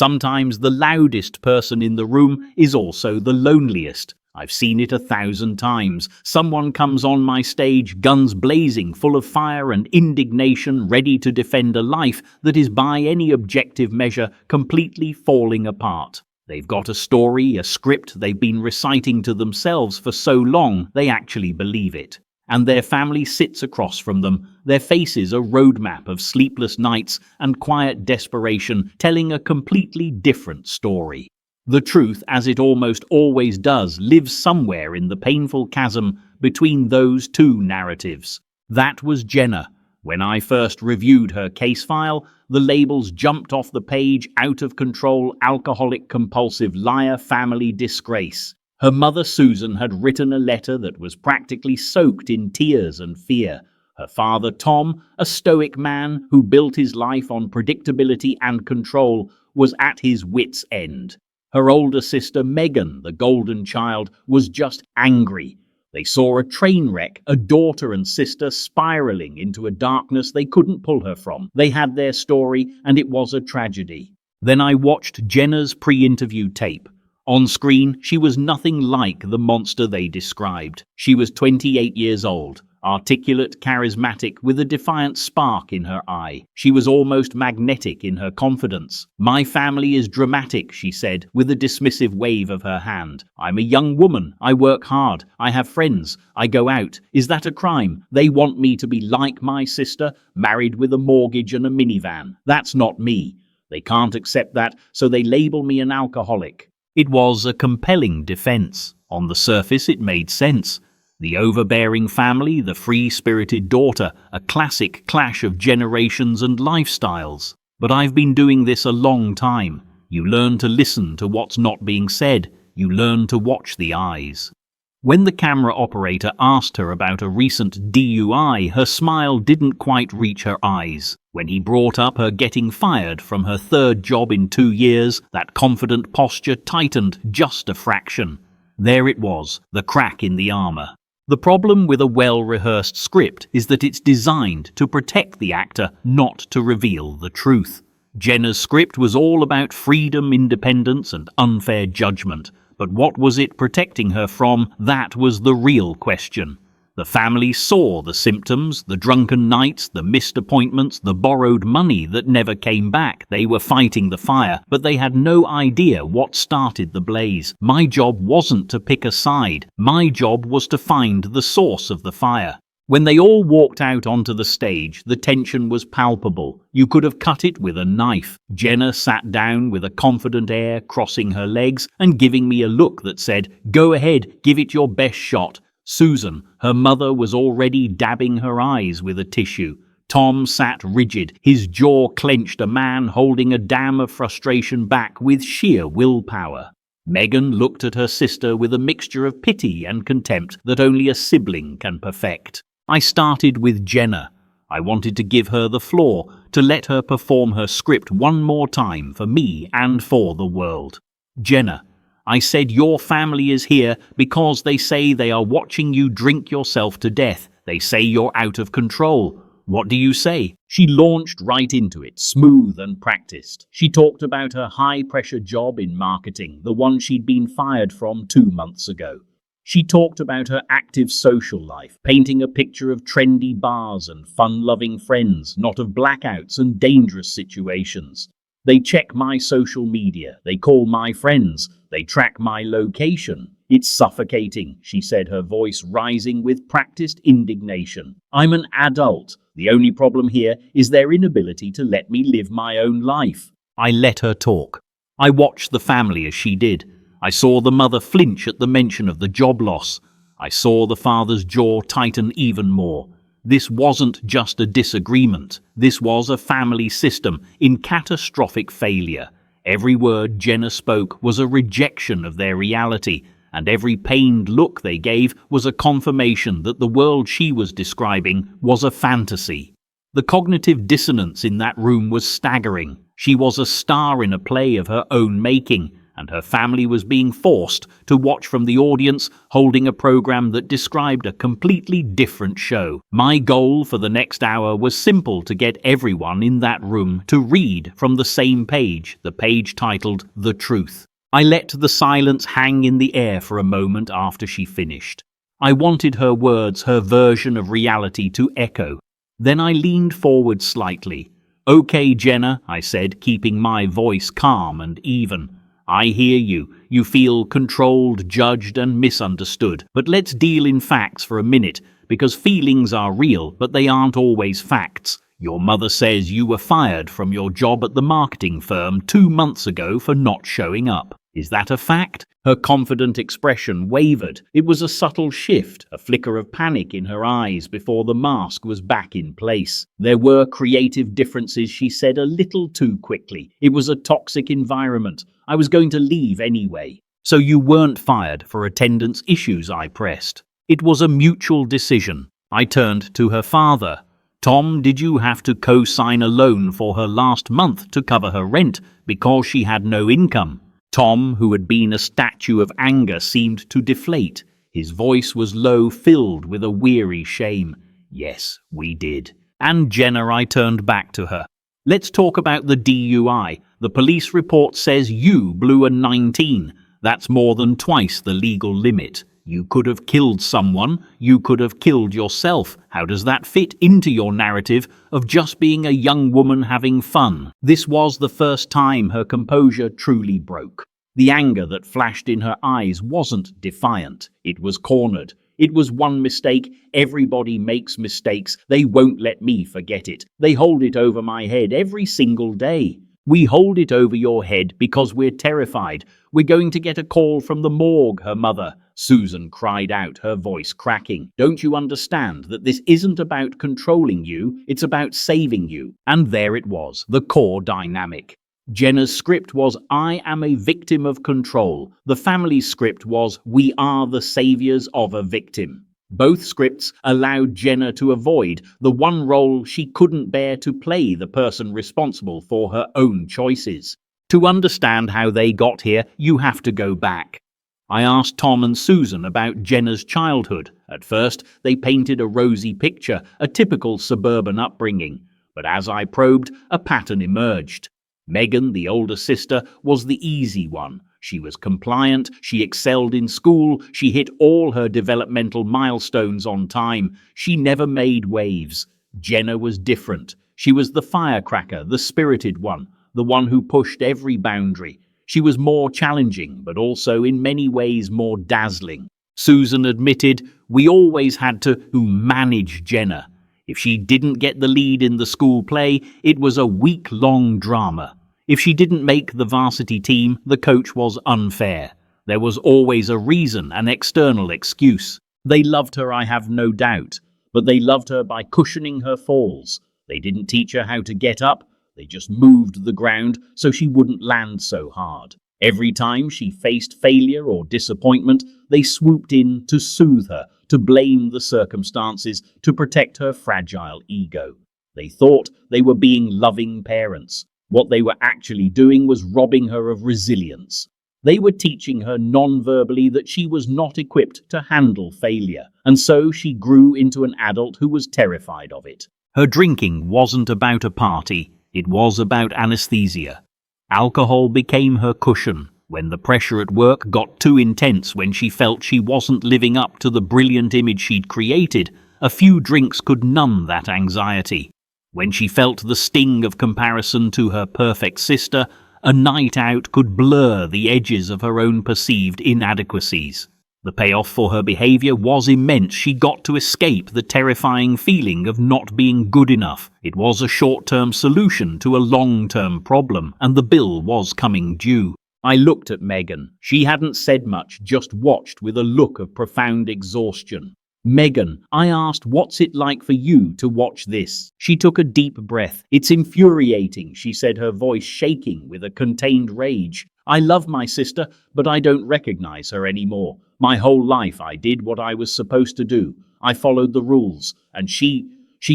Sometimes the loudest person in the room is also the loneliest. I've seen it 1,000 times. Someone comes on my stage, guns blazing, full of fire and indignation, ready to defend a life that is by any objective measure completely falling apart. They've got a story, a script they've been reciting to themselves for so long they actually believe it. And their family sits across from them, their faces a roadmap of sleepless nights and quiet desperation, telling a completely different story. The truth, as it almost always does, lives somewhere in the painful chasm between those two narratives. That was Jenna. When I first reviewed her case file, the labels jumped off the page: out of control, alcoholic, compulsive, liar, family disgrace. Her mother Susan had written a letter that was practically soaked in tears and fear. Her father Tom, a stoic man who built his life on predictability and control, was at his wits' end. Her older sister Megan, the golden child, was just angry. They saw a train wreck, a daughter and sister spiraling into a darkness they couldn't pull her from. They had their story, and it was a tragedy. Then I watched Jenna's pre-interview tape. On screen, she was nothing like the monster they described. She was 28 years old, articulate, charismatic, with a defiant spark in her eye. She was almost magnetic in her confidence. "My family is dramatic," she said, with a dismissive wave of her hand. "I'm a young woman. I work hard. I have friends. I go out. Is that a crime? They want me to be like my sister, married with a mortgage and a minivan. That's not me. They can't accept that, so they label me an alcoholic." It was a compelling defense. On the surface, it made sense. The overbearing family, the free-spirited daughter, a classic clash of generations and lifestyles. But I've been doing this a long time. You learn to listen to what's not being said. You learn to watch the eyes. When the camera operator asked her about a recent DUI, her smile didn't quite reach her eyes. When he brought up her getting fired from her third job in 2 years, that confident posture tightened just a fraction. There it was, the crack in the armor. The problem with a well-rehearsed script is that it's designed to protect the actor, not to reveal the truth. Jenna's script was all about freedom, independence, and unfair judgment. But what was it protecting her from? That was the real question. The family saw the symptoms, the drunken nights, the missed appointments, the borrowed money that never came back. They were fighting the fire, but they had no idea what started the blaze. My job wasn't to pick a side. My job was to find the source of the fire. When they all walked out onto the stage, the tension was palpable. You could have cut it with a knife. Jenna sat down with a confident air, crossing her legs and giving me a look that said, "Go ahead, give it your best shot." Susan, her mother, was already dabbing her eyes with a tissue. Tom sat rigid, his jaw clenched, a man holding a dam of frustration back with sheer willpower. Megan looked at her sister with a mixture of pity and contempt that only a sibling can perfect. I started with Jenna. I wanted to give her the floor, to let her perform her script one more time for me and for the world. "Jenna, I said your family is here because they say they are watching you drink yourself to death. They say you're out of control. What do you say?" She launched right into it, smooth and practiced. She talked about her high-pressure job in marketing, the one she'd been fired from 2 months ago. She talked about her active social life, painting a picture of trendy bars and fun-loving friends, not of blackouts and dangerous situations. "They check my social media, they call my friends, they track my location. It's suffocating," she said, her voice rising with practiced indignation. "I'm an adult. The only problem here is their inability to let me live my own life." I let her talk. I watched the family as she did. I saw the mother flinch at the mention of the job loss. I saw the father's jaw tighten even more. This wasn't just a disagreement. This was a family system in catastrophic failure. Every word Jenna spoke was a rejection of their reality, and every pained look they gave was a confirmation that the world she was describing was a fantasy. The cognitive dissonance in that room was staggering. She was a star in a play of her own making, and her family was being forced to watch from the audience, holding a program that described a completely different show. My goal for the next hour was simple: to get everyone in that room to read from the same page, the page titled "The Truth." I let the silence hang in the air for a moment after she finished. I wanted her words, her version of reality, to echo. Then I leaned forward slightly. "Okay, Jenna," I said, keeping my voice calm and even. "I hear you. You feel controlled, judged, and misunderstood. But let's deal in facts for a minute, because feelings are real, but they aren't always facts. Your mother says you were fired from your job at the marketing firm 2 months ago for not showing up. Is that a fact?" Her confident expression wavered. It was a subtle shift, a flicker of panic in her eyes before the mask was back in place. "There were creative differences," she said a little too quickly. "It was a toxic environment. I was going to leave anyway." "So you weren't fired for attendance issues?" I pressed. "It was a mutual decision." I turned to her father. "Tom, did you have to co-sign a loan for her last month to cover her rent because she had no income?" Tom, who had been a statue of anger, seemed to deflate. His voice was low, filled with a weary shame. "Yes, we did." "And Jenna," I turned back to her. "Let's talk about the DUI. The police report says you blew a 19. That's more than twice the legal limit. You could have killed someone. You could have killed yourself. How does that fit into your narrative of just being a young woman having fun?" This was the first time her composure truly broke. The anger that flashed in her eyes wasn't defiant. It was cornered. It was one mistake. Everybody makes mistakes. They won't let me forget it. They hold it over my head every single day. "We hold it over your head because we're terrified. We're going to get a call from the morgue," her mother, Susan, cried out, her voice cracking. "Don't you understand that this isn't about controlling you, it's about saving you?" And there it was, the core dynamic. Jenna's script was, "I am a victim of control." The family's script was, "We are the saviors of a victim." Both scripts allowed Jenna to avoid the one role she couldn't bear to play: the person responsible for her own choices. To understand how they got here, you have to go back. I asked Tom and Susan about Jenna's childhood. At first, they painted a rosy picture, a typical suburban upbringing. But as I probed, a pattern emerged. Megan, the older sister, was the easy one. She was compliant, she excelled in school, she hit all her developmental milestones on time. She never made waves. Jenna was different. She was the firecracker, the spirited one, the one who pushed every boundary. She was more challenging, but also in many ways more dazzling. Susan admitted, "We always had to manage Jenna. If she didn't get the lead in the school play, it was a week-long drama. If she didn't make the varsity team, the coach was unfair. There was always a reason, an external excuse. They loved her, I have no doubt, but they loved her by cushioning her falls. They didn't teach her how to get up, they just moved the ground so she wouldn't land so hard. Every time she faced failure or disappointment, they swooped in to soothe her, to blame the circumstances, to protect her fragile ego. They thought they were being loving parents. What they were actually doing was robbing her of resilience. They were teaching her non-verbally that she was not equipped to handle failure, and so she grew into an adult who was terrified of it. Her drinking wasn't about a party, it was about anesthesia. Alcohol became her cushion. When the pressure at work got too intense, when she felt she wasn't living up to the brilliant image she'd created, a few drinks could numb that anxiety. When she felt the sting of comparison to her perfect sister, a night out could blur the edges of her own perceived inadequacies. The payoff for her behavior was immense. She got to escape the terrifying feeling of not being good enough. It was a short-term solution to a long-term problem, and the bill was coming due. I looked at Megan. She hadn't said much, just watched with a look of profound exhaustion. "Megan," I asked, "what's it like for you to watch this?" She took a deep breath. "It's infuriating," she said, her voice shaking with a contained rage. "I love my sister, but I don't recognize her anymore. My whole life I did what I was supposed to do. I followed the rules, and she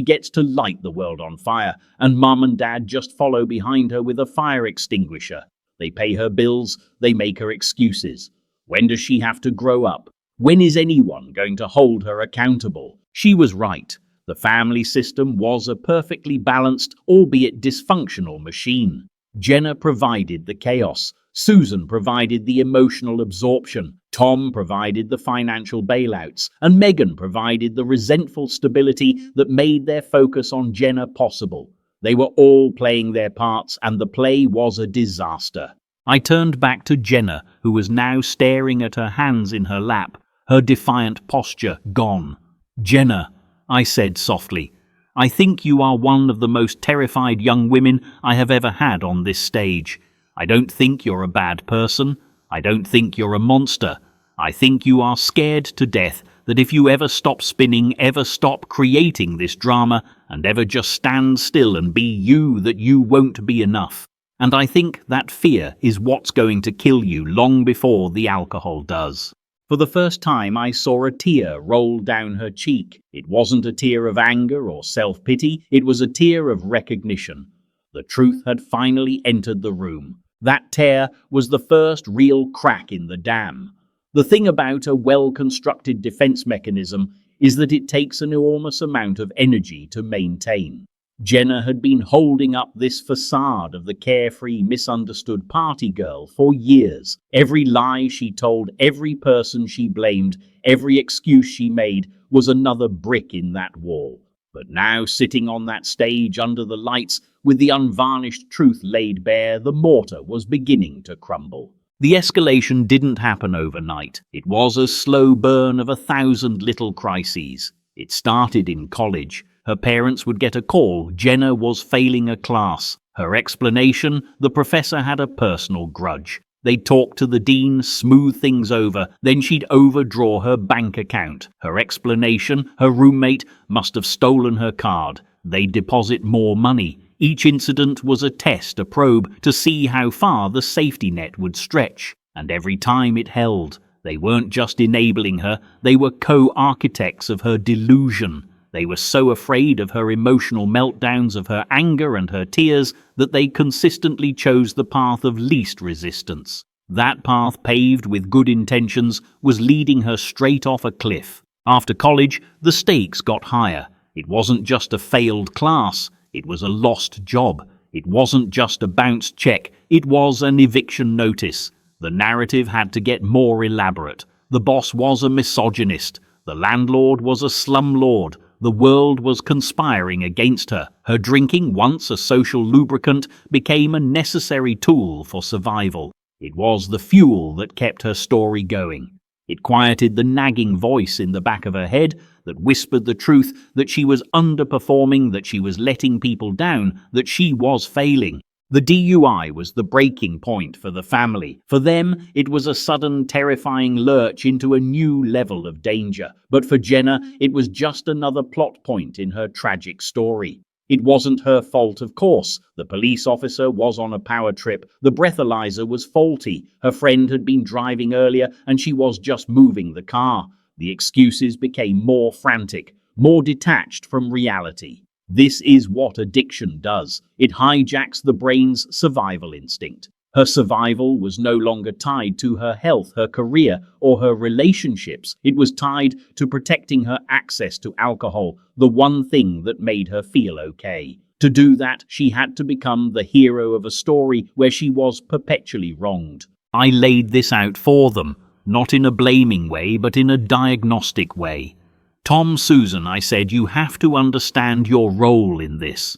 gets to light the world on fire, and Mum and Dad just follow behind her with a fire extinguisher. They pay her bills, they make her excuses. When does she have to grow up? When is anyone going to hold her accountable? She was right. The family system was a perfectly balanced, albeit dysfunctional machine. Jenna provided the chaos. Susan provided the emotional absorption. Tom provided the financial bailouts. And Megan provided the resentful stability that made their focus on Jenna possible. They were all playing their parts, and the play was a disaster. I turned back to Jenna, who was now staring at her hands in her lap, her defiant posture gone. "Jenna," I said softly, "I think you are one of the most terrified young women I have ever had on this stage. I don't think you're a bad person. I don't think you're a monster. I think you are scared to death that if you ever stop spinning, ever stop creating this drama, and ever just stand still and be you, that you won't be enough. And I think that fear is what's going to kill you long before the alcohol does." For the first time, I saw a tear roll down her cheek. It wasn't a tear of anger or self-pity. It was a tear of recognition. The truth had finally entered the room. That tear was the first real crack in the dam. The thing about a well-constructed defense mechanism is that it takes an enormous amount of energy to maintain. Jenna had been holding up this facade of the carefree, misunderstood party girl for years. Every lie she told, every person she blamed, every excuse she made was another brick in that wall. But now, sitting on that stage under the lights, with the unvarnished truth laid bare, the mortar was beginning to crumble. The escalation didn't happen overnight. It was a slow burn of 1,000 little crises. It started in college. Her parents would get a call. Jenna was failing a class. Her explanation: the professor had a personal grudge. They'd talk to the dean, smooth things over, then she'd overdraw her bank account. Her explanation: her roommate must have stolen her card. They'd deposit more money. Each incident was a test, a probe, to see how far the safety net would stretch. And every time it held. They weren't just enabling her, they were co-architects of her delusion. They were so afraid of her emotional meltdowns, of her anger and her tears, that they consistently chose the path of least resistance. That path, paved with good intentions, was leading her straight off a cliff. After college, the stakes got higher. It wasn't just a failed class, it was a lost job. It wasn't just a bounced check, it was an eviction notice. The narrative had to get more elaborate. The boss was a misogynist. The landlord was a slumlord. The world was conspiring against her. Her drinking, once a social lubricant, became a necessary tool for survival. It was the fuel that kept her story going. It quieted the nagging voice in the back of her head that whispered the truth, that she was underperforming, that she was letting people down, that she was failing. The DUI was the breaking point for the family. For them, it was a sudden, terrifying lurch into a new level of danger. But for Jenna, it was just another plot point in her tragic story. It wasn't her fault, of course. The police officer was on a power trip. The breathalyzer was faulty. Her friend had been driving earlier and she was just moving the car. The excuses became more frantic, more detached from reality. This is what addiction does. It hijacks the brain's survival instinct. Her survival was no longer tied to her health, her career, or her relationships. It was tied to protecting her access to alcohol, the one thing that made her feel okay. To do that, she had to become the hero of a story where she was perpetually wronged. I laid this out for them, not in a blaming way, but in a diagnostic way. "Tom, Susan," I said, "you have to understand your role in this.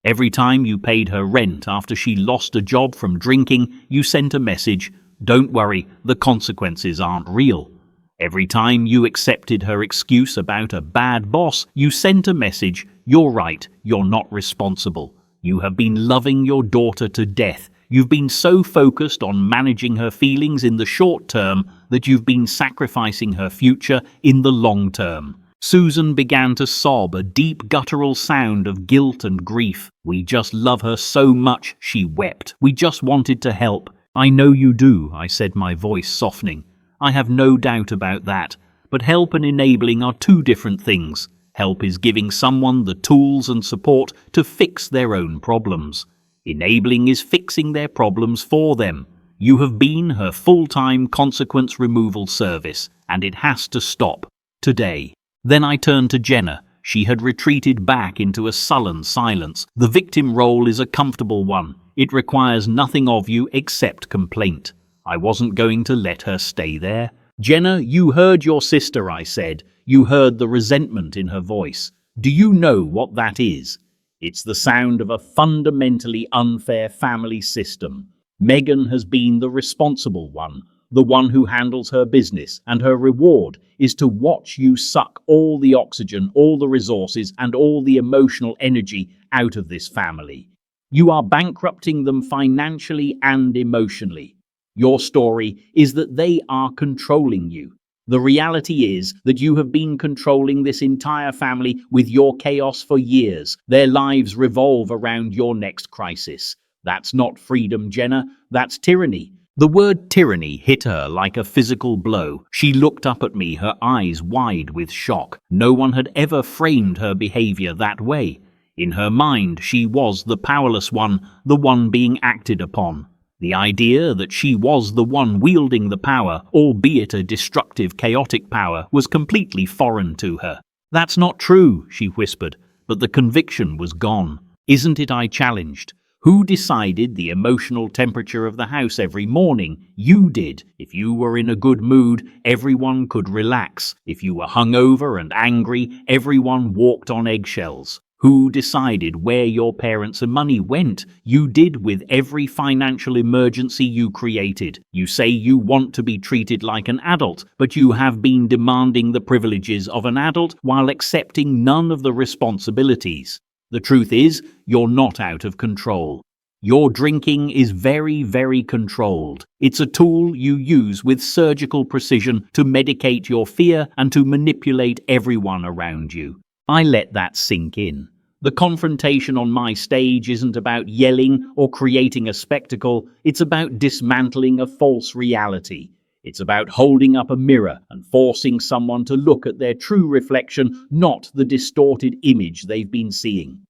Every time you paid her rent after she lost a job from drinking, you sent a message, 'Don't worry, the consequences aren't real.' Every time you accepted her excuse about a bad boss, you sent a message, 'You're right, you're not responsible.' You have been loving your daughter to death. You've been so focused on managing her feelings in the short term that you've been sacrificing her future in the long term." Susan began to sob, a deep guttural sound of guilt and grief. "We just love her so much," she wept. "We just wanted to help." "I know you do," I said, my voice softening. "I have no doubt about that. But help and enabling are two different things. Help is giving someone the tools and support to fix their own problems. Enabling is fixing their problems for them. You have been her full-time consequence removal service, and it has to stop. Today. Then I turned to Jenna. She had retreated back into a sullen silence. The victim role is a comfortable one. It requires nothing of you except complaint. I wasn't going to let her stay there. Jenna, you heard your sister, I said. You heard the resentment in her voice. Do you know what that is? It's the sound of a fundamentally unfair family system. Megan has been the responsible one, the one who handles her business, and her reward is to watch you suck all the oxygen, all the resources, and all the emotional energy out of this family. You are bankrupting them financially and emotionally. Your story is that they are controlling you. The reality is that you have been controlling this entire family with your chaos for years. Their lives revolve around your next crisis. That's not freedom, Jenna. That's tyranny. The word tyranny hit her like a physical blow. She looked up at me, her eyes wide with shock. No one had ever framed her behavior that way. In her mind, she was the powerless one, the one being acted upon. The idea that she was the one wielding the power, albeit a destructive, chaotic power, was completely foreign to her. That's not true, she whispered, but the conviction was gone. Isn't it? I challenged. Who decided the emotional temperature of the house every morning? You did. If you were in a good mood, everyone could relax. If you were hungover and angry, everyone walked on eggshells. Who decided where your parents' money went? You did with every financial emergency you created. You say you want to be treated like an adult, but you have been demanding the privileges of an adult while accepting none of the responsibilities. The truth is, you're not out of control. Your drinking is very, very controlled. It's a tool you use with surgical precision to medicate your fear and to manipulate everyone around you. I let that sink in. The confrontation on my stage isn't about yelling or creating a spectacle. It's about dismantling a false reality. It's about holding up a mirror and forcing someone to look at their true reflection, not the distorted image they've been seeing.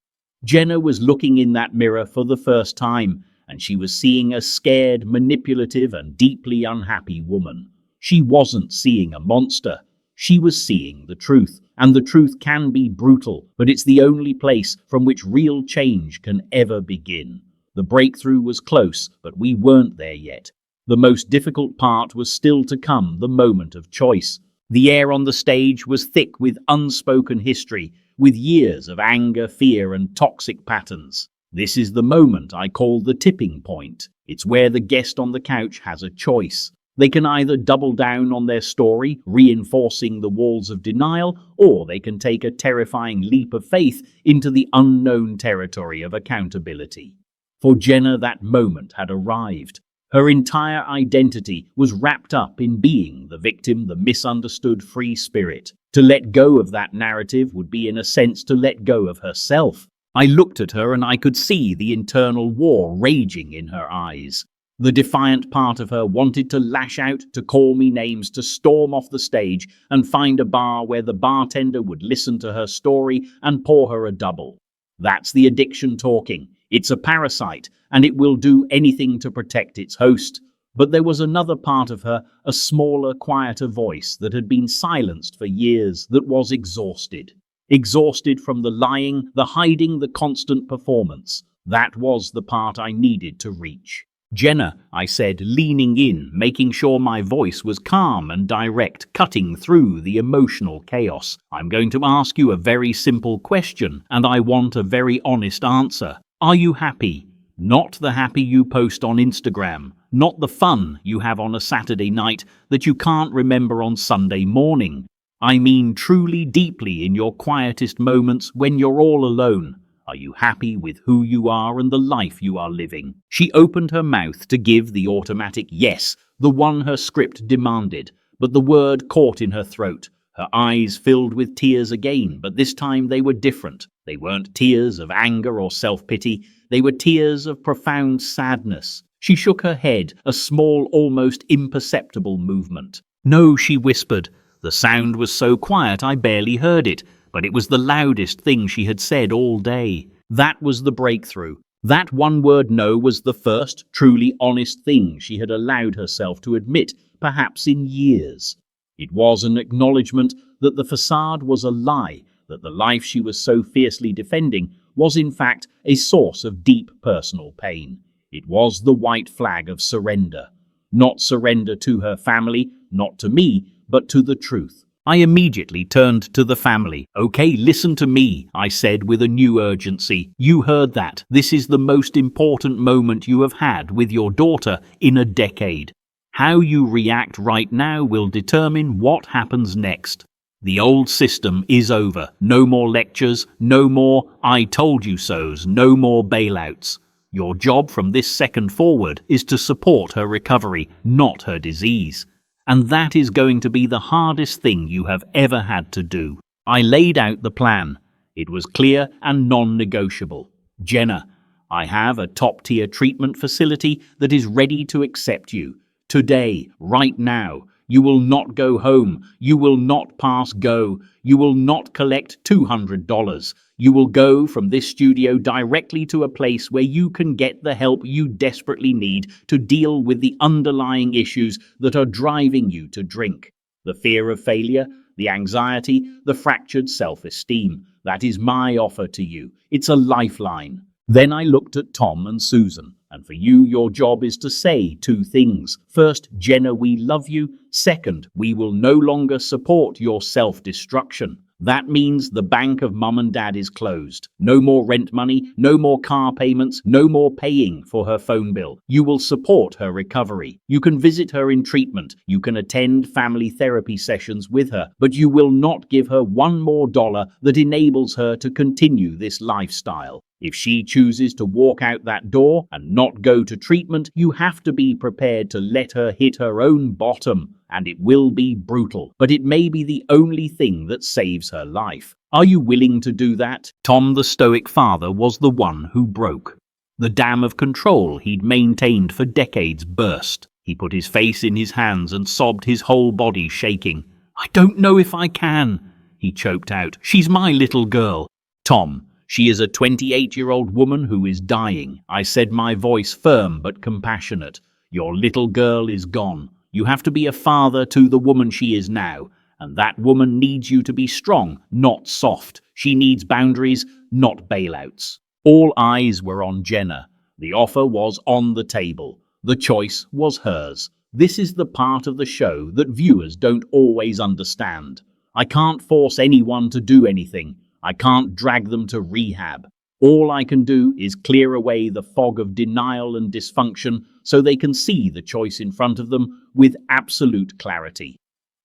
Jenna was looking in that mirror for the first time, and she was seeing a scared, manipulative, and deeply unhappy woman. She wasn't seeing a monster. She was seeing the truth, and the truth can be brutal, but it's the only place from which real change can ever begin. The breakthrough was close, but we weren't there yet. The most difficult part was still to come, the moment of choice. The air on the stage was thick with unspoken history, with years of anger, fear, and toxic patterns. This is the moment I call the tipping point. It's where the guest on the couch has a choice. They can either double down on their story, reinforcing the walls of denial, or they can take a terrifying leap of faith into the unknown territory of accountability. For Jenna, that moment had arrived. Her entire identity was wrapped up in being the victim, the misunderstood free spirit. To let go of that narrative would be, in a sense, to let go of herself. I looked at her and I could see the internal war raging in her eyes. The defiant part of her wanted to lash out, to call me names, to storm off the stage and find a bar where the bartender would listen to her story and pour her a double. That's the addiction talking. It's a parasite, and it will do anything to protect its host. But there was another part of her, a smaller, quieter voice that had been silenced for years, that was exhausted. Exhausted from the lying, the hiding, the constant performance. That was the part I needed to reach. Jenna, I said, leaning in, making sure my voice was calm and direct, cutting through the emotional chaos. I'm going to ask you a very simple question, and I want a very honest answer. Are you happy? Not the happy you post on Instagram, not the fun you have on a Saturday night that you can't remember on Sunday morning. I mean truly deeply in your quietest moments when you're all alone. Are you happy with who you are and the life you are living? She opened her mouth to give the automatic yes, the one her script demanded, but the word caught in her throat. Her eyes filled with tears again, but this time they were different. They weren't tears of anger or self-pity. They were tears of profound sadness. She shook her head, a small, almost imperceptible movement. No, she whispered. The sound was so quiet I barely heard it, but it was the loudest thing she had said all day. That was the breakthrough. That one-word no was the first truly honest thing she had allowed herself to admit, perhaps in years. It was an acknowledgement that the facade was a lie, that the life she was so fiercely defending was in fact a source of deep personal pain. It was the white flag of surrender. Not surrender to her family, not to me, but to the truth. I immediately turned to the family. "Okay, listen to me," I said with a new urgency. "You heard that. This is the most important moment you have had with your daughter in a decade. How you react right now will determine what happens next. The old system is over. No more lectures, no more "I told you so's," no more bailouts. Your job from this second forward is to support her recovery, not her disease. And that is going to be the hardest thing you have ever had to do." I laid out the plan. It was clear and non-negotiable. "Jenna, I have a top-tier treatment facility that is ready to accept you. Today, right now. You will not go home. You will not pass go. You will not collect $200. You will go from this studio directly to a place where you can get the help you desperately need to deal with the underlying issues that are driving you to drink. The fear of failure, the anxiety, the fractured self-esteem. That is my offer to you. It's a lifeline." Then I looked at Tom and Susan. "And for you, your job is to say two things. First, Jenna, we love you. Second, we will no longer support your self-destruction. That means the bank of mum and dad is closed. No more rent money, no more car payments, no more paying for her phone bill. You will support her recovery. You can visit her in treatment. You can attend family therapy sessions with her, but you will not give her one more dollar that enables her to continue this lifestyle. If she chooses to walk out that door and not go to treatment, you have to be prepared to let her hit her own bottom, and it will be brutal, but it may be the only thing that saves her life. Are you willing to do that?" Tom, the stoic father, was the one who broke. The dam of control he'd maintained for decades burst. He put his face in his hands and sobbed, his whole body shaking. "I don't know if I can," he choked out. "She's my little girl." "Tom, she is a 28-year-old woman who is dying," I said, my voice firm but compassionate. "Your little girl is gone. You have to be a father to the woman she is now, and that woman needs you to be strong, not soft. She needs boundaries, not bailouts." All eyes were on Jenna. The offer was on the table. The choice was hers. This is the part of the show that viewers don't always understand. I can't force anyone to do anything. I can't drag them to rehab. All I can do is clear away the fog of denial and dysfunction so they can see the choice in front of them with absolute clarity.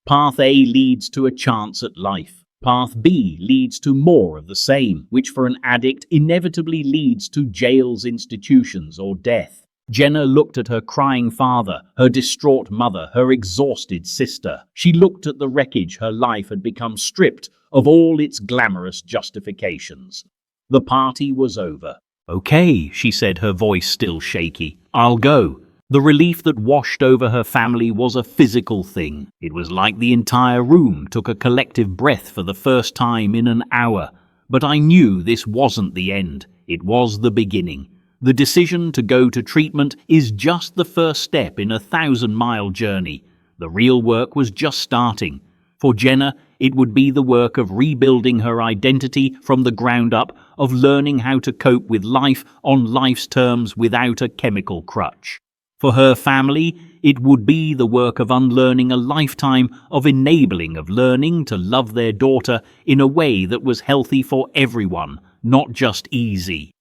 Path A leads to a chance at life. Path B leads to more of the same, which for an addict inevitably leads to jails, institutions, or death. Jenna looked at her crying father, her distraught mother, her exhausted sister. She looked at the wreckage her life had become stripped of all its glamorous justifications. The party was over. "Okay," she said, her voice still shaky. "I'll go." The relief that washed over her family was a physical thing. It was like the entire room took a collective breath for the first time in an hour. But I knew this wasn't the end. It was the beginning. The decision to go to treatment is just the first step in a 1,000-mile journey. The real work was just starting. For Jenna, it would be the work of rebuilding her identity from the ground up, of learning how to cope with life on life's terms without a chemical crutch. For her family, it would be the work of unlearning a lifetime of enabling, of learning to love their daughter in a way that was healthy for everyone, not just easy.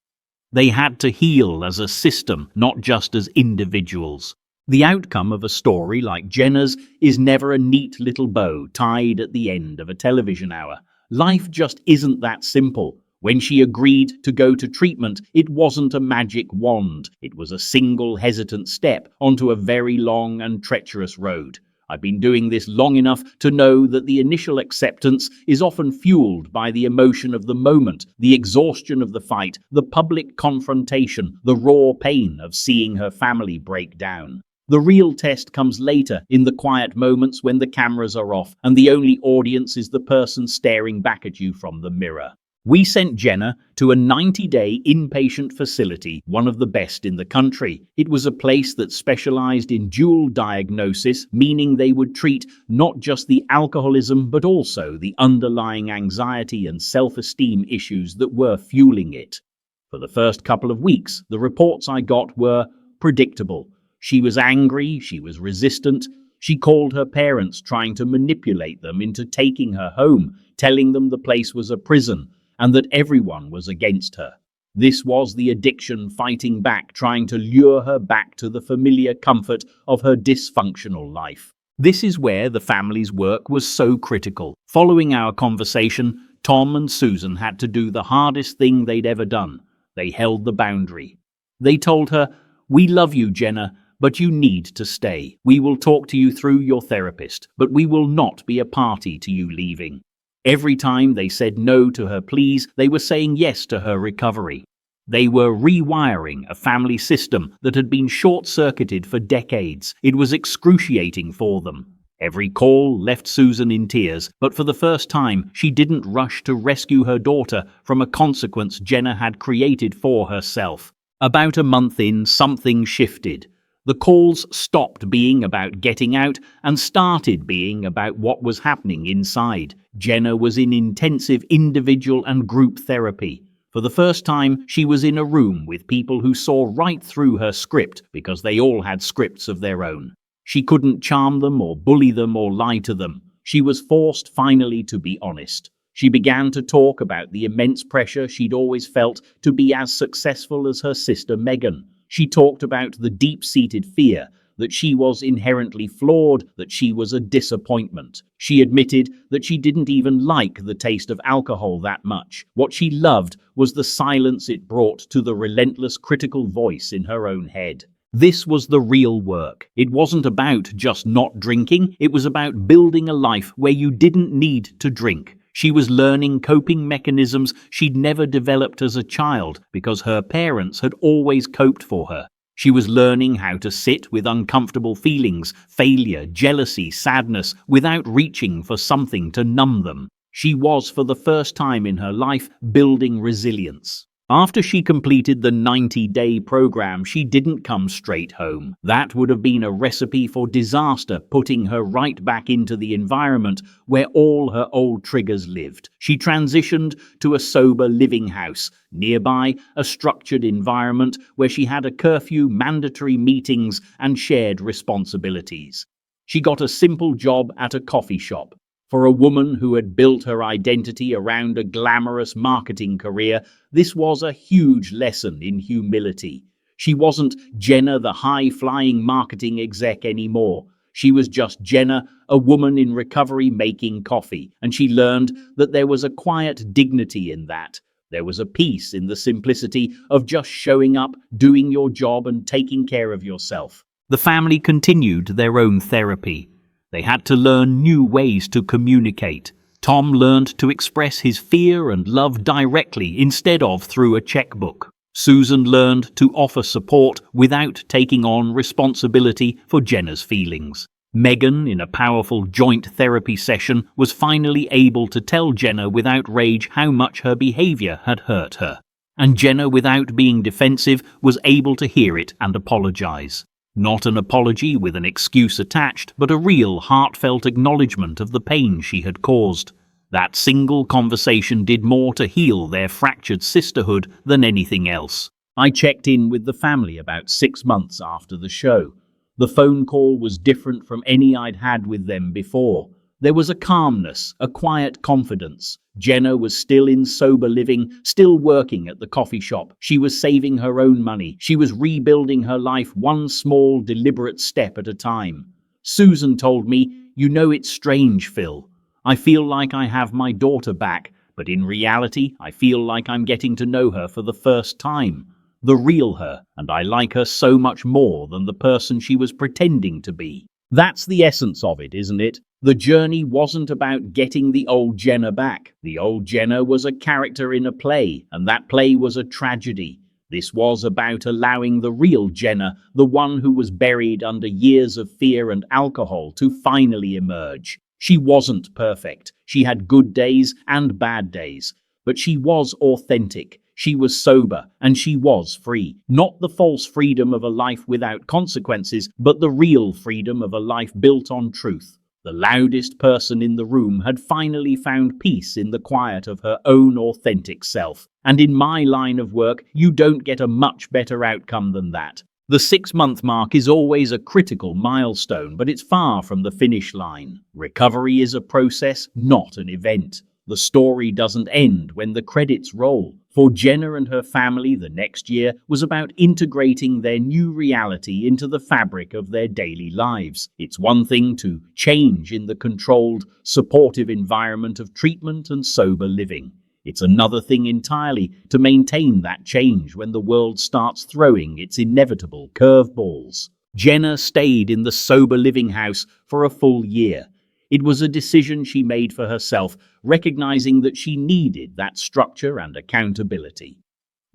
They had to heal as a system, not just as individuals. The outcome of a story like Jenna's is never a neat little bow tied at the end of a television hour. Life just isn't that simple. When she agreed to go to treatment, it wasn't a magic wand. It was a single hesitant step onto a very long and treacherous road. I've been doing this long enough to know that the initial acceptance is often fueled by the emotion of the moment, the exhaustion of the fight, the public confrontation, the raw pain of seeing her family break down. The real test comes later, in the quiet moments when the cameras are off and the only audience is the person staring back at you from the mirror. We sent Jenna to a 90-day inpatient facility, one of the best in the country. It was a place that specialized in dual diagnosis, meaning they would treat not just the alcoholism but also the underlying anxiety and self-esteem issues that were fueling it. For the first couple of weeks, the reports I got were predictable. She was angry, she was resistant. She called her parents, trying to manipulate them into taking her home, telling them the place was a prison and that everyone was against her. This was the addiction fighting back, trying to lure her back to the familiar comfort of her dysfunctional life. This is where the family's work was so critical. Following our conversation, Tom and Susan had to do the hardest thing they'd ever done. They held the boundary. They told her, "We love you, Jenna, but you need to stay. We will talk to you through your therapist, but we will not be a party to you leaving." Every time they said no to her pleas, they were saying yes to her recovery. They were rewiring a family system that had been short-circuited for decades. It was excruciating for them. Every call left Susan in tears, but for the first time, she didn't rush to rescue her daughter from a consequence Jenna had created for herself. About a month in, something shifted. The calls stopped being about getting out and started being about what was happening inside. Jenna was in intensive individual and group therapy. For the first time, she was in a room with people who saw right through her script because they all had scripts of their own. She couldn't charm them or bully them or lie to them. She was forced finally to be honest. She began to talk about the immense pressure she'd always felt to be as successful as her sister Megan. She talked about the deep-seated fear that she was inherently flawed, that she was a disappointment. She admitted that she didn't even like the taste of alcohol that much. What she loved was the silence it brought to the relentless critical voice in her own head. This was the real work. It wasn't about just not drinking, it was about building a life where you didn't need to drink. She was learning coping mechanisms she'd never developed as a child because her parents had always coped for her. She was learning how to sit with uncomfortable feelings, failure, jealousy, sadness, without reaching for something to numb them. She was, for the first time in her life, building resilience. After she completed the 90-day program, she didn't come straight home. That would have been a recipe for disaster, putting her right back into the environment where all her old triggers lived. She transitioned to a sober living house, nearby a structured environment where she had a curfew, mandatory meetings, and shared responsibilities. She got a simple job at a coffee shop. For a woman who had built her identity around a glamorous marketing career, this was a huge lesson in humility. She wasn't Jenna, the high-flying marketing exec anymore. She was just Jenna, a woman in recovery making coffee, and she learned that there was a quiet dignity in that. There was a peace in the simplicity of just showing up, doing your job, and taking care of yourself. The family continued their own therapy. They had to learn new ways to communicate. Tom learned to express his fear and love directly instead of through a checkbook. Susan learned to offer support without taking on responsibility for Jenna's feelings. Megan, in a powerful joint therapy session, was finally able to tell Jenna without rage how much her behavior had hurt her. And Jenna, without being defensive, was able to hear it and apologize. Not an apology with an excuse attached, but a real, heartfelt acknowledgement of the pain she had caused. That single conversation did more to heal their fractured sisterhood than anything else. I checked in with the family about 6 months after the show. The phone call was different from any I'd had with them before. There was a calmness, a quiet confidence. Jenna was still in sober living, still working at the coffee shop. She was saving her own money. She was rebuilding her life one small, deliberate step at a time. Susan told me, "You know, it's strange, Phil. I feel like I have my daughter back, but in reality, I feel like I'm getting to know her for the first time. The real her, and I like her so much more than the person she was pretending to be." That's the essence of it, isn't it? The journey wasn't about getting the old Jenna back. The old Jenna was a character in a play, and that play was a tragedy. This was about allowing the real Jenna, the one who was buried under years of fear and alcohol, to finally emerge. She wasn't perfect. She had good days and bad days. But she was authentic, she was sober, and she was free. Not the false freedom of a life without consequences, but the real freedom of a life built on truth. The loudest person in the room had finally found peace in the quiet of her own authentic self. And in my line of work, you don't get a much better outcome than that. The 6-month mark is always a critical milestone, but it's far from the finish line. Recovery is a process, not an event. The story doesn't end when the credits roll. For Jenna and her family, the next year was about integrating their new reality into the fabric of their daily lives. It's one thing to change in the controlled, supportive environment of treatment and sober living. It's another thing entirely to maintain that change when the world starts throwing its inevitable curveballs. Jenna stayed in the sober living house for a full year. It was a decision she made for herself, recognizing that she needed that structure and accountability.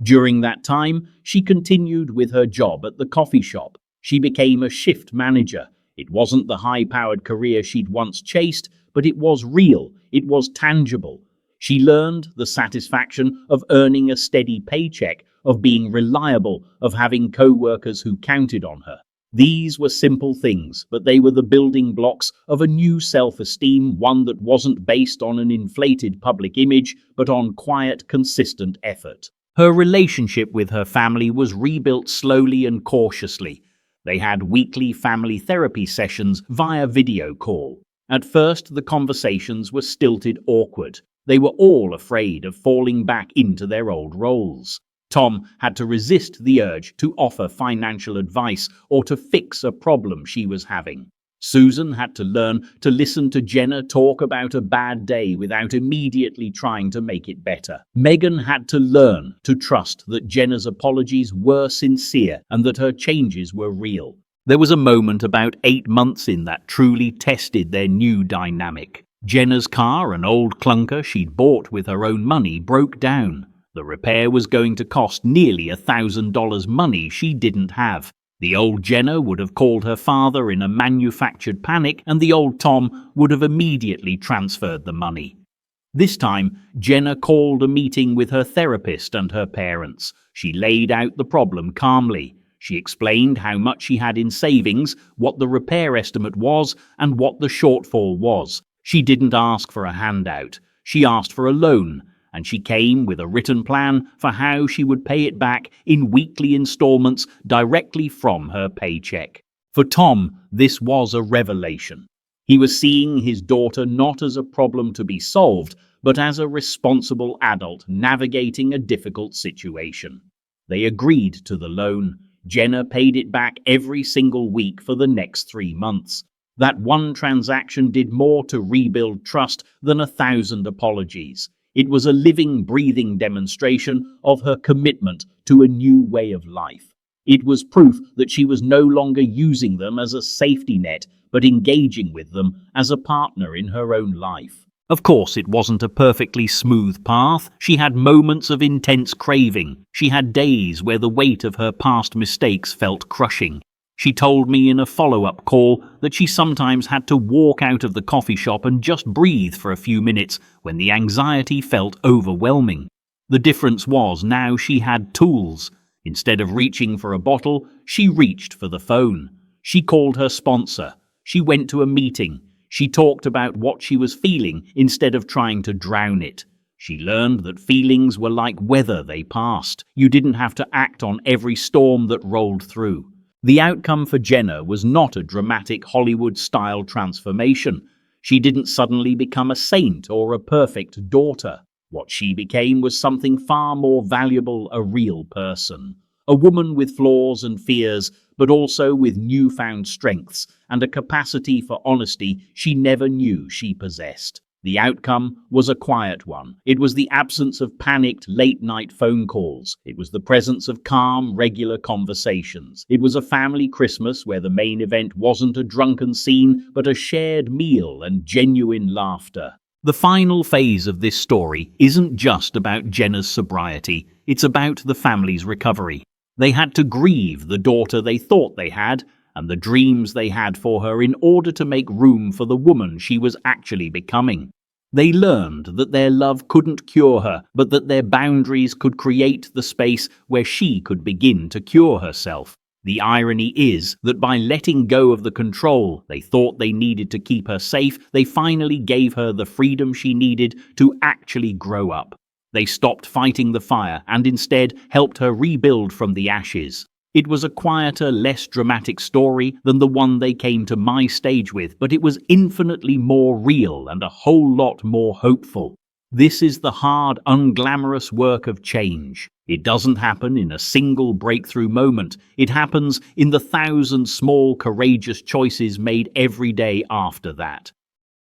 During that time, she continued with her job at the coffee shop. She became a shift manager. It wasn't the high-powered career she'd once chased, but it was real, it was tangible. She learned the satisfaction of earning a steady paycheck, of being reliable, of having co-workers who counted on her. These were simple things, but they were the building blocks of a new self-esteem, one that wasn't based on an inflated public image, but on quiet, consistent effort. Her relationship with her family was rebuilt slowly and cautiously. They had weekly family therapy sessions via video call. At first, the conversations were stilted, awkward. They were all afraid of falling back into their old roles. Tom had to resist the urge to offer financial advice or to fix a problem she was having. Susan had to learn to listen to Jenna talk about a bad day without immediately trying to make it better. Megan had to learn to trust that Jenna's apologies were sincere and that her changes were real. There was a moment about 8 months in that truly tested their new dynamic. Jenna's car, an old clunker she'd bought with her own money, broke down. The repair was going to cost nearly $1,000, money she didn't have. The old Jenna would have called her father in a manufactured panic, and the old Tom would have immediately transferred the money. This time, Jenna called a meeting with her therapist and her parents. She laid out the problem calmly. She explained how much she had in savings, what the repair estimate was, and what the shortfall was. She didn't ask for a handout. She asked for a loan. And she came with a written plan for how she would pay it back in weekly installments directly from her paycheck. For Tom, this was a revelation. He was seeing his daughter not as a problem to be solved, but as a responsible adult navigating a difficult situation. They agreed to the loan. Jenna paid it back every single week for the next 3 months. That one transaction did more to rebuild trust than 1,000 apologies. It was a living, breathing demonstration of her commitment to a new way of life. It was proof that she was no longer using them as a safety net, but engaging with them as a partner in her own life. Of course, it wasn't a perfectly smooth path. She had moments of intense craving. She had days where the weight of her past mistakes felt crushing. She told me in a follow-up call that she sometimes had to walk out of the coffee shop and just breathe for a few minutes when the anxiety felt overwhelming. The difference was now she had tools. Instead of reaching for a bottle, she reached for the phone. She called her sponsor. She went to a meeting. She talked about what she was feeling instead of trying to drown it. She learned that feelings were like weather, they passed. You didn't have to act on every storm that rolled through. The outcome for Jenna was not a dramatic Hollywood-style transformation. She didn't suddenly become a saint or a perfect daughter. What she became was something far more valuable, a real person. A woman with flaws and fears, but also with newfound strengths and a capacity for honesty she never knew she possessed. The outcome was a quiet one. It was the absence of panicked late-night phone calls. It was the presence of calm, regular conversations. It was a family Christmas where the main event wasn't a drunken scene, but a shared meal and genuine laughter. The final phase of this story isn't just about Jenna's sobriety. It's about the family's recovery. They had to grieve the daughter they thought they had, and the dreams they had for her in order to make room for the woman she was actually becoming. They learned that their love couldn't cure her, but that their boundaries could create the space where she could begin to cure herself. The irony is that by letting go of the control they thought they needed to keep her safe, they finally gave her the freedom she needed to actually grow up. They stopped fighting the fire and instead helped her rebuild from the ashes. It was a quieter, less dramatic story than the one they came to my stage with, but it was infinitely more real and a whole lot more hopeful. This is the hard, unglamorous work of change. It doesn't happen in a single breakthrough moment. It happens in the 1,000 small, courageous choices made every day after that.